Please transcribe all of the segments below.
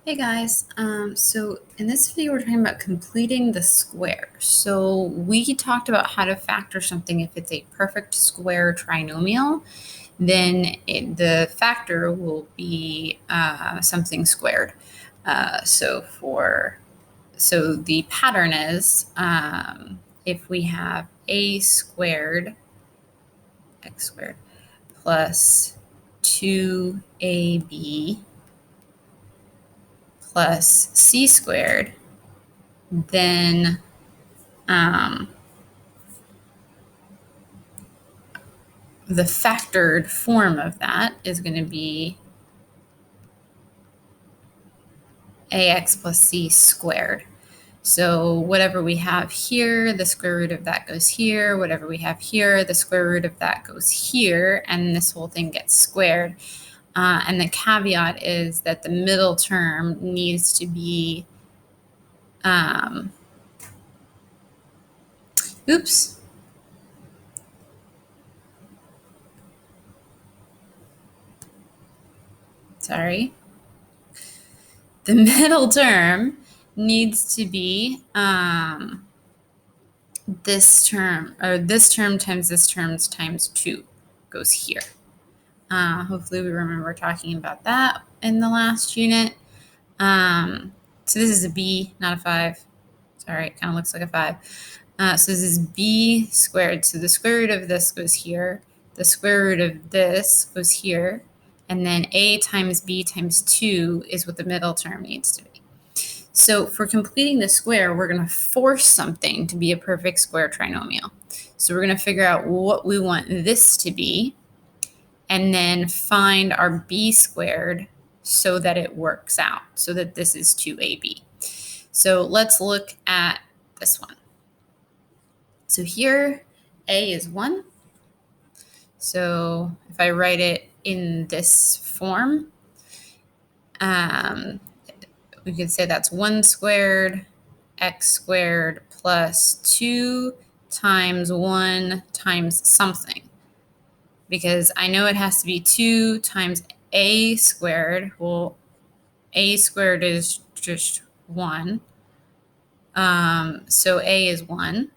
Hey guys, so in this video we're talking about completing the square. So we talked about how to factor something if it's a perfect square trinomial, then the factor will be something squared. So the pattern is if we have a squared, x squared, plus 2ab plus c squared, then the factored form of that is going to be ax plus c squared. So whatever we have here, the square root of that goes here. Whatever we have here, the square root of that goes here. And this whole thing gets squared. And the caveat is that the middle term needs to be, oops. Sorry. The middle term needs to be this term, or this term times this term times 2 goes here. Hopefully we remember talking about that in the last unit. So this is a b, not a 5. Sorry, it kind of looks like a 5. So this is b squared. So the square root of this goes here. The square root of this goes here. And then a times b times 2 is what the middle term needs to be. So for completing the square, we're going to force something to be a perfect square trinomial. So we're going to figure out what we want this to be, and then find our b squared so that it works out, so that this is 2ab. So let's look at this one. So here, a is 1. So if I write it in this form, we could say that's 1 squared x squared plus 2 times 1 times something. Because I know it has to be 2 times a squared. Well, a squared is just 1. So a is 1.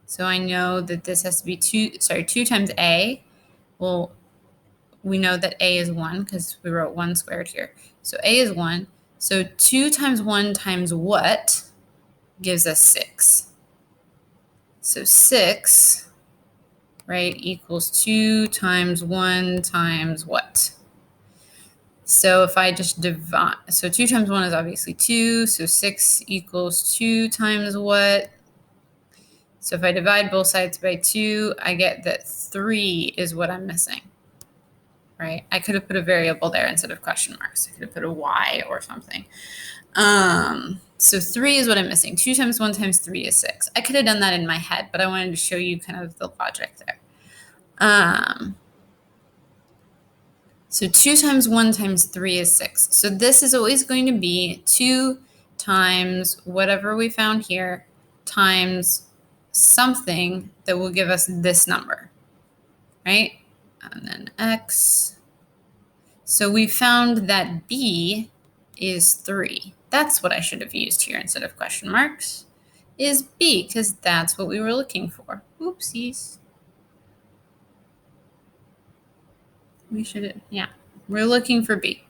So I know that this has to be 2 times a. Well, we know that a is 1 because we wrote 1 squared here. So a is 1. So 2 times 1 times what gives us 6. So 6, right, equals 2 times 1 times what? So if I just divide, so 2 times 1 is obviously 2. So 6 equals 2 times what? So if I divide both sides by 2, I get that 3 is what I'm missing, right? I could have put a variable there instead of question marks. I could have put a y or something. So 3 is what I'm missing. 2 times 1 times 3 is 6. I could have done that in my head, but I wanted to show you kind of the logic there. So 2 times 1 times 3 is 6. So this is always going to be 2 times whatever we found here times something that will give us this number, right? And then x. So we found that b is 3. That's what I should have used here instead of question marks, is b, because that's what we were looking for. Oopsies. We should, yeah, we're looking for b.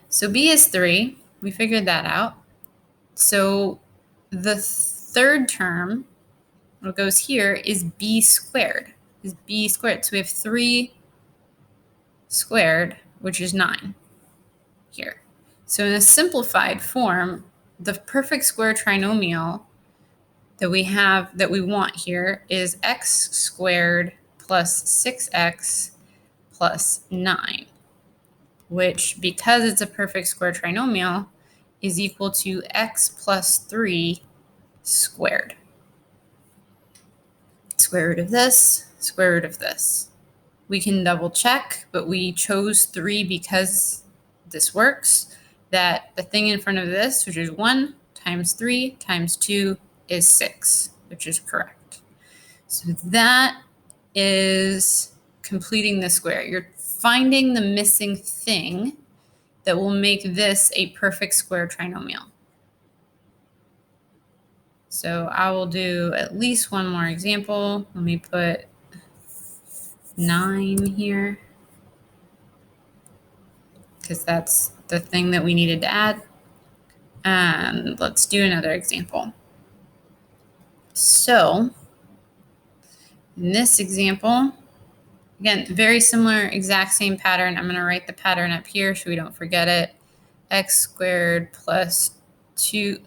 So b is 3. We figured that out. So the third term, what goes here, is b squared. Is b squared. So we have 3 squared, which is 9 here. So in a simplified form, the perfect square trinomial that we have, that we want here, is x squared plus 6x plus 9, which, because it's a perfect square trinomial, is equal to x plus 3 squared. Square root of this, square root of this. We can double check, but we chose 3 because this works, that the thing in front of this, which is 1 times 3 times 2 is 6, which is correct. So that is completing the square. You're finding the missing thing that will make this a perfect square trinomial. So I will do at least one more example. Let me put 9 here, because that's the thing that we needed to add. And let's do another example. So in this example, again, very similar, exact same pattern. I'm going to write the pattern up here so we don't forget it. X squared plus 2.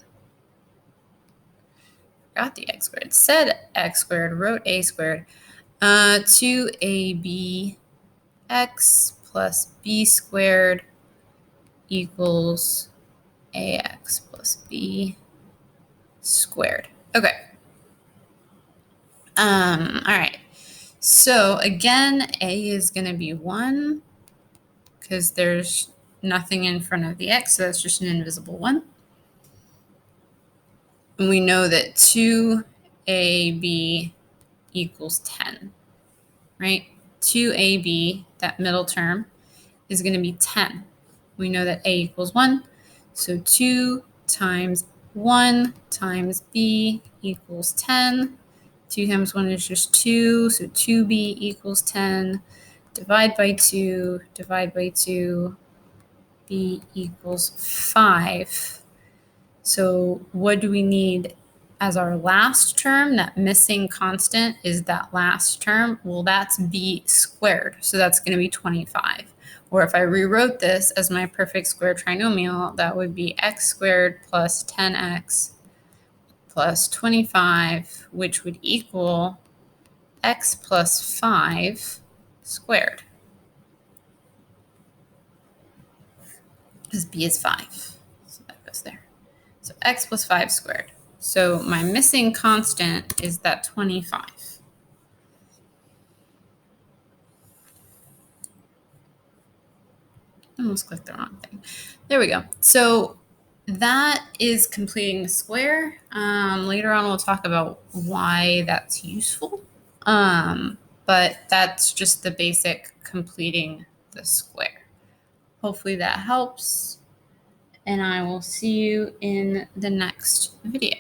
Got the x squared. Said x squared, wrote a squared. 2ab x plus b squared equals ax plus b squared. Okay. All right. So again, a is going to be 1 because there's nothing in front of the x, so that's just an invisible 1. And we know that 2ab equals 10, right? 2ab, that middle term, is going to be 10. We know that a equals 1, so 2 times 1 times b equals 10. 2 times 1 is just 2, so 2b equals 10. Divide by 2, divide by 2, b equals 5. So what do we need as our last term? That missing constant is that last term. Well, that's b squared, so that's going to be 25. Or if I rewrote this as my perfect square trinomial, that would be x squared plus 10x plus 25, which would equal x plus 5 squared. Because b is 5. So that goes there. So x plus 5 squared. So my missing constant is that 25. I almost clicked the wrong thing. There we go. So that is completing the square. Later on, we'll talk about why that's useful. But that's just the basic completing the square. Hopefully that helps. And I will see you in the next video.